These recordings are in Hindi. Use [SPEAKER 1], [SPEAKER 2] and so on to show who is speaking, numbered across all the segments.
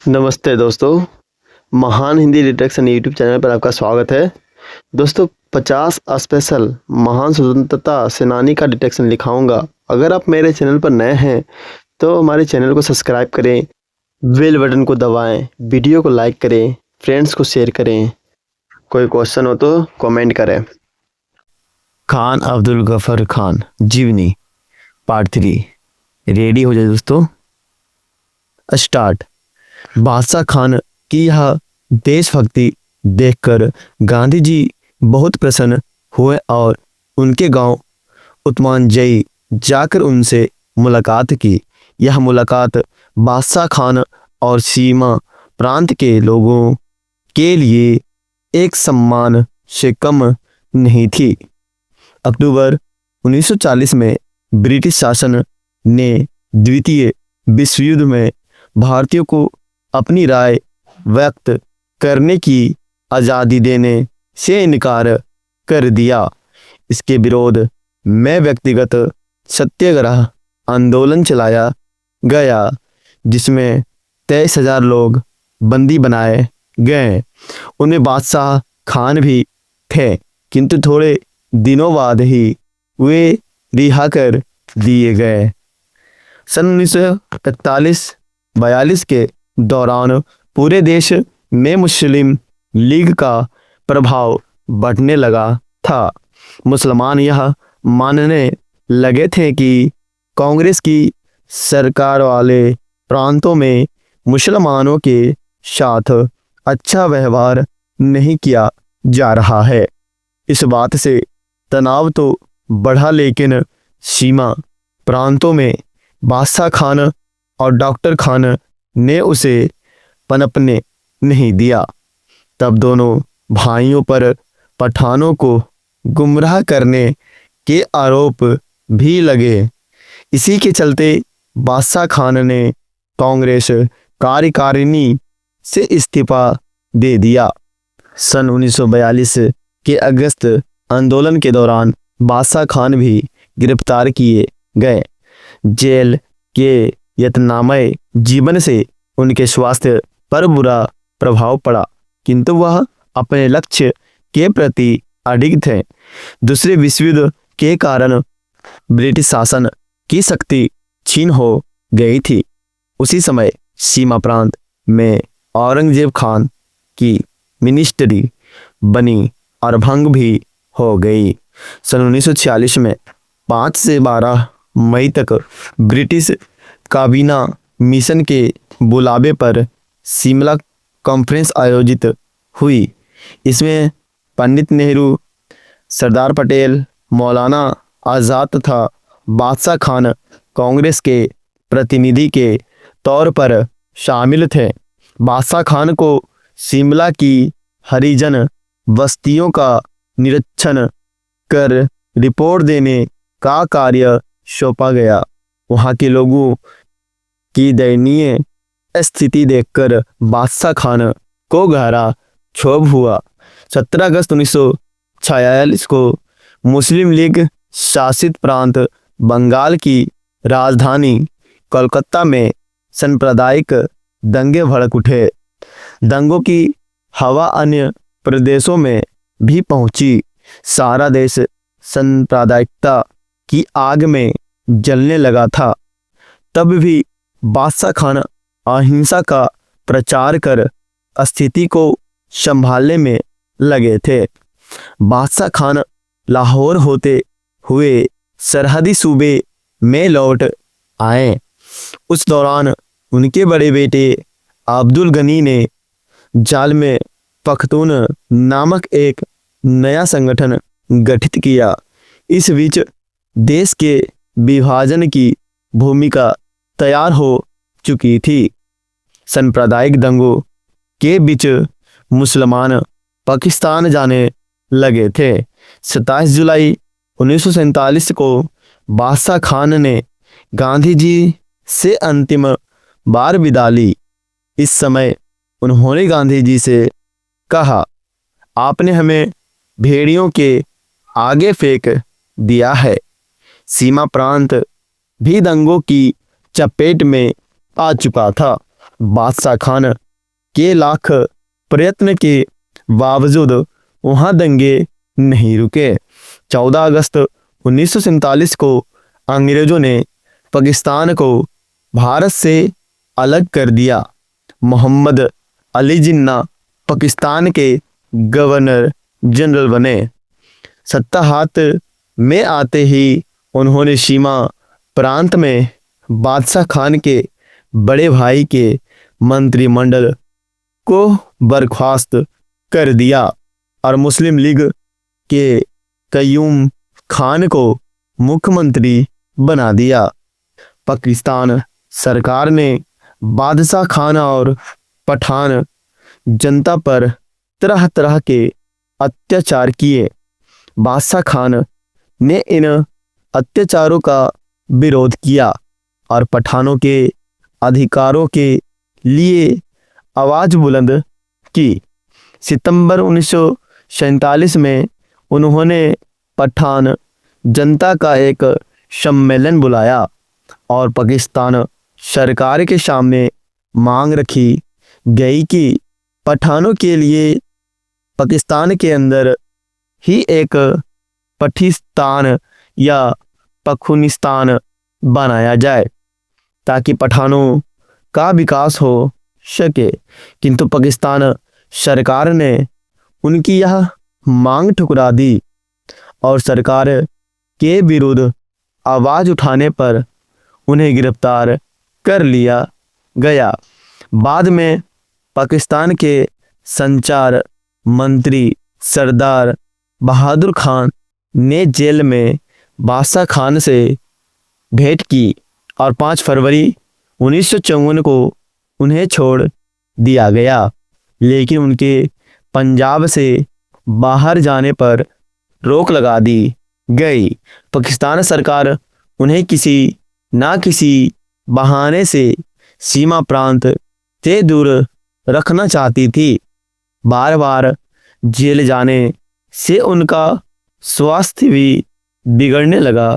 [SPEAKER 1] नमस्ते दोस्तों, महान हिंदी डिटेक्शन यूट्यूब चैनल पर आपका स्वागत है। दोस्तों 50 स्पेशल महान स्वतंत्रता सेनानी का डिटेक्शन लिखाऊंगा। अगर आप मेरे चैनल पर नए हैं तो हमारे चैनल को सब्सक्राइब करें, बेल बटन को दबाएं, वीडियो को लाइक करें, फ्रेंड्स को शेयर करें। कोई क्वेश्चन हो तो कमेंट करें। खान अब्दुल गफर खान जीवनी पार्ट 3 रेडी हो जाए दोस्तों, स्टार्ट। बादशाह खान की यह देशभक्ति देखकर गांधी जी बहुत प्रसन्न हुए और उनके गांव उस्मानजई जाकर उनसे मुलाकात की। यह मुलाकात बादशाह खान और सीमा प्रांत के लोगों के लिए एक सम्मान से कम नहीं थी। अक्टूबर 1940 में ब्रिटिश शासन ने द्वितीय विश्व युद्ध में भारतीयों को अपनी राय व्यक्त करने की आज़ादी देने से इनकार कर दिया। इसके विरोध में व्यक्तिगत सत्याग्रह आंदोलन चलाया गया, जिसमें 23,000 लोग बंदी बनाए गए। उनमें बादशाह खान भी थे, किंतु थोड़े दिनों बाद ही वे रिहा कर दिए गए। सन 1941-42 के दौरान पूरे देश में मुस्लिम लीग का प्रभाव बढ़ने लगा था। मुसलमान यह मानने लगे थे कि कांग्रेस की सरकार वाले प्रांतों में मुसलमानों के साथ अच्छा व्यवहार नहीं किया जा रहा है। इस बात से तनाव तो बढ़ा, लेकिन सीमा प्रांतों में बादशाह खान और डॉक्टर खान ने उसे पनपने नहीं दिया। तब दोनों भाइयों पर पठानों को गुमराह करने के आरोप भी लगे। इसी के चलते बादशाह खान ने कांग्रेस कार्यकारिणी से इस्तीफा दे दिया। सन 1942 के अगस्त आंदोलन के दौरान बादशाह खान भी गिरफ्तार किए गए। जेल के यतनामय जीवन से उनके स्वास्थ्य पर बुरा प्रभाव पड़ा, किंतु वह अपने लक्ष्य के प्रति अडिग थे। दूसरे विश्व युद्ध के कारण ब्रिटिश शासन की शक्ति छीन हो गई थी। उसी समय सीमा प्रांत में औरंगजेब खान की मिनिस्ट्री बनी और भंग भी हो गई। सन 1946 में 5 से 12 मई तक ब्रिटिश काबीना मिशन के बुलावे पर शिमला कॉन्फ्रेंस आयोजित हुई। इसमें पंडित नेहरू, सरदार पटेल, मौलाना आज़ाद तथा बादशाह खान कांग्रेस के प्रतिनिधि के तौर पर शामिल थे। बादशाह खान को शिमला की हरिजन बस्तियों का निरीक्षण कर रिपोर्ट देने का कार्य सौंपा गया। वहां के लोगों की दयनीय स्थिति देखकर बादशाह खान को गहरा क्षोभ हुआ। 17 अगस्त 1946 को मुस्लिम लीग शासित प्रांत बंगाल की राजधानी कोलकाता में सांप्रदायिक दंगे भड़क उठे। दंगों की हवा अन्य प्रदेशों में भी पहुंची। सारा देश सांप्रदायिकता की आग में जलने लगा था। तब भी बादशाह खान अहिंसा का प्रचार कर स्थिति को संभालने में लगे थे। बादशाह खान लाहौर होते हुए सरहदी सूबे में लौट आए। उस दौरान उनके बड़े बेटे अब्दुल गनी ने जालमे पख्तून नामक एक नया संगठन गठित किया। इस बीच देश के विभाजन की भूमिका तैयार हो चुकी थी। सांप्रदायिक दंगों के बीच मुसलमान पाकिस्तान जाने लगे थे। 27 जुलाई 1947 को बादशाह खान ने गांधी जी से अंतिम बार विदा ली। इस समय उन्होंने गांधी जी से कहा, आपने हमें भेड़ियों के आगे फेंक दिया है। सीमा प्रांत भी दंगों की चपेट में आ चुका था। बादशाह खान के लाख प्रयत्न के बावजूद वहां दंगे नहीं रुके। 14 अगस्त 1947 को अंग्रेजों ने पाकिस्तान को भारत से अलग कर दिया। मोहम्मद अली जिन्ना पाकिस्तान के गवर्नर जनरल बने। सत्ता हाथ में आते ही उन्होंने सीमा प्रांत में बादशाह खान के बड़े भाई के मंत्रिमंडल को बर्खास्त कर दिया और मुस्लिम लीग के कयूम खान को मुख्यमंत्री बना दिया। पाकिस्तान सरकार ने बादशाह खान और पठान जनता पर तरह तरह के अत्याचार किए। बादशाह खान ने इन अत्याचारों का विरोध किया और पठानों के अधिकारों के लिए आवाज बुलंद की। सितंबर 1947 में उन्होंने पठान जनता का एक सम्मेलन बुलाया और पाकिस्तान सरकार के सामने मांग रखी गई कि पठानों के लिए पाकिस्तान के अंदर ही एक पठिस्तान या पख्तूनिस्तान बनाया जाए ताकि पठानों का विकास हो सके। किंतु पाकिस्तान सरकार ने उनकी यह मांग ठुकरा दी और सरकार के विरुद्ध आवाज उठाने पर उन्हें गिरफ्तार कर लिया गया। बाद में पाकिस्तान के संचार मंत्री सरदार बहादुर खान ने जेल में बादशाह खान से भेंट की और 5 फरवरी 1954 को उन्हें छोड़ दिया गया, लेकिन उनके पंजाब से बाहर जाने पर रोक लगा दी गई। पाकिस्तान सरकार उन्हें किसी ना किसी बहाने से सीमा प्रांत से दूर रखना चाहती थी। बार बार जेल जाने से उनका स्वास्थ्य भी बिगड़ने लगा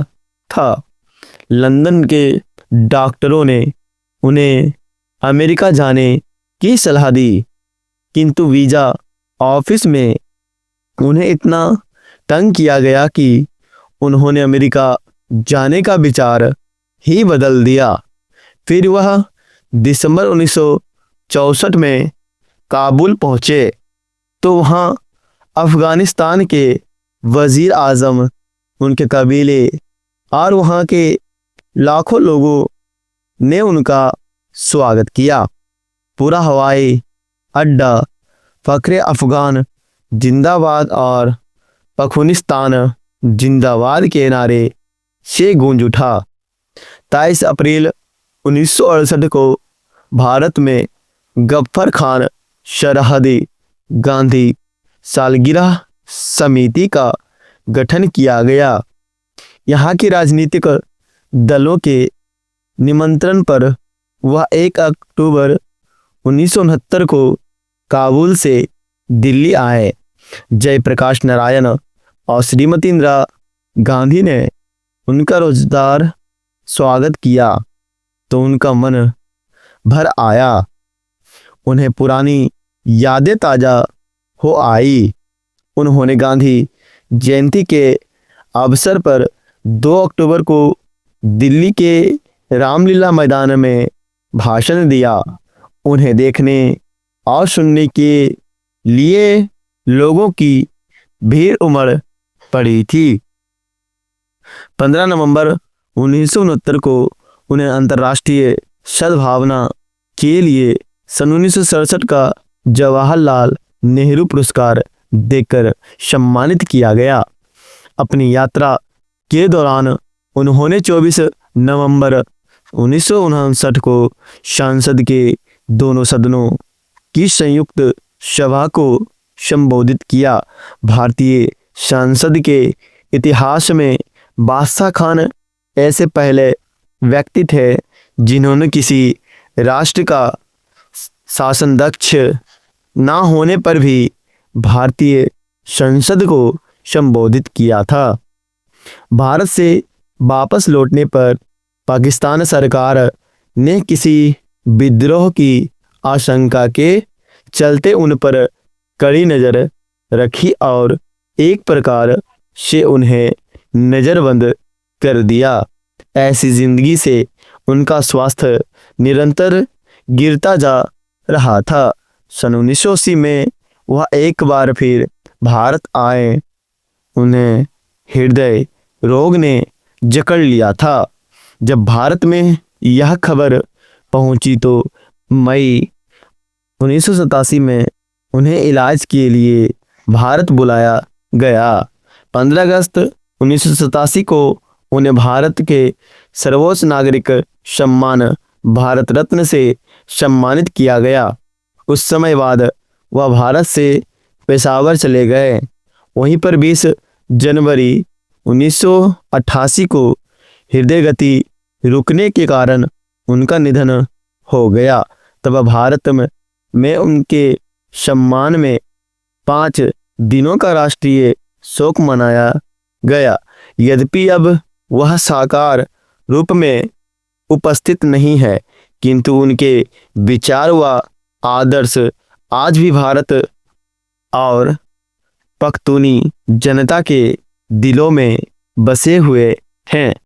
[SPEAKER 1] था। लंदन के डॉक्टरों ने उन्हें अमेरिका जाने की सलाह दी, किंतु वीज़ा ऑफिस में उन्हें इतना तंग किया गया कि उन्होंने अमेरिका जाने का विचार ही बदल दिया। फिर वह दिसंबर 1964 में काबुल पहुंचे तो वहां अफगानिस्तान के वजीर आज़म, उनके कबीले और वहां के लाखों लोगों ने उनका स्वागत किया। पूरा हवाई अड्डा फ़ख्रे अफ़गान जिंदाबाद और पख्तूनिस्तान जिंदाबाद के नारे से गूंज उठा। 23 अप्रैल 1968 को भारत में गफ्फर खान सरहदी गांधी सालगिरह समिति का गठन किया गया। यहाँ के राजनीतिक दलों के निमंत्रण पर वह 1 अक्टूबर 1969 को काबुल से दिल्ली आए। जयप्रकाश नारायण और श्रीमती इंदिरा गांधी ने उनका रोजगार स्वागत किया तो उनका मन भर आया। उन्हें पुरानी यादें ताज़ा हो आई। उन्होंने गांधी जयंती के अवसर पर 2 अक्टूबर को दिल्ली के रामलीला मैदान में भाषण दिया। उन्हें देखने और सुनने के लिए लोगों की भीड़ उमड़ पड़ी थी। 15 नवंबर 1969 को उन्हें अंतर्राष्ट्रीय सद्भावना के लिए सन 1967 का जवाहरलाल नेहरू पुरस्कार देकर सम्मानित किया गया। अपनी यात्रा के दौरान उन्होंने 24 नवंबर 1959 को संसद के दोनों सदनों की संयुक्त सभा को संबोधित किया। भारतीय संसद के इतिहास में बादशाह खान ऐसे पहले व्यक्ति थे जिन्होंने किसी राष्ट्र का शासन दक्ष ना होने पर भी भारतीय संसद को संबोधित किया था। भारत से वापस लौटने पर पाकिस्तान सरकार ने किसी विद्रोह की आशंका के चलते उन पर कड़ी नजर रखी और एक प्रकार से उन्हें नजरबंद कर दिया। ऐसी जिंदगी से उनका स्वास्थ्य निरंतर गिरता जा रहा था। सन 1980 में वह एक बार फिर भारत आए। उन्हें हृदय रोग ने जकड़ लिया था। जब भारत में यह खबर पहुंची तो मई 1987 में उन्हें इलाज के लिए भारत बुलाया गया। 15 अगस्त 1987 को उन्हें भारत के सर्वोच्च नागरिक सम्मान भारत रत्न से सम्मानित किया गया। उस समय बाद वह भारत से पेशावर चले गए। वहीं पर 20 जनवरी 1988 को हृदय गति रुकने के कारण उनका निधन हो गया। तब भारत में उनके सम्मान में 5 दिनों का राष्ट्रीय शोक मनाया गया। यद्यपि अब वह साकार रूप में उपस्थित नहीं है, किंतु उनके विचार व आदर्श आज भी भारत और पख्तूनी जनता के दिलों में बसे हुए हैं।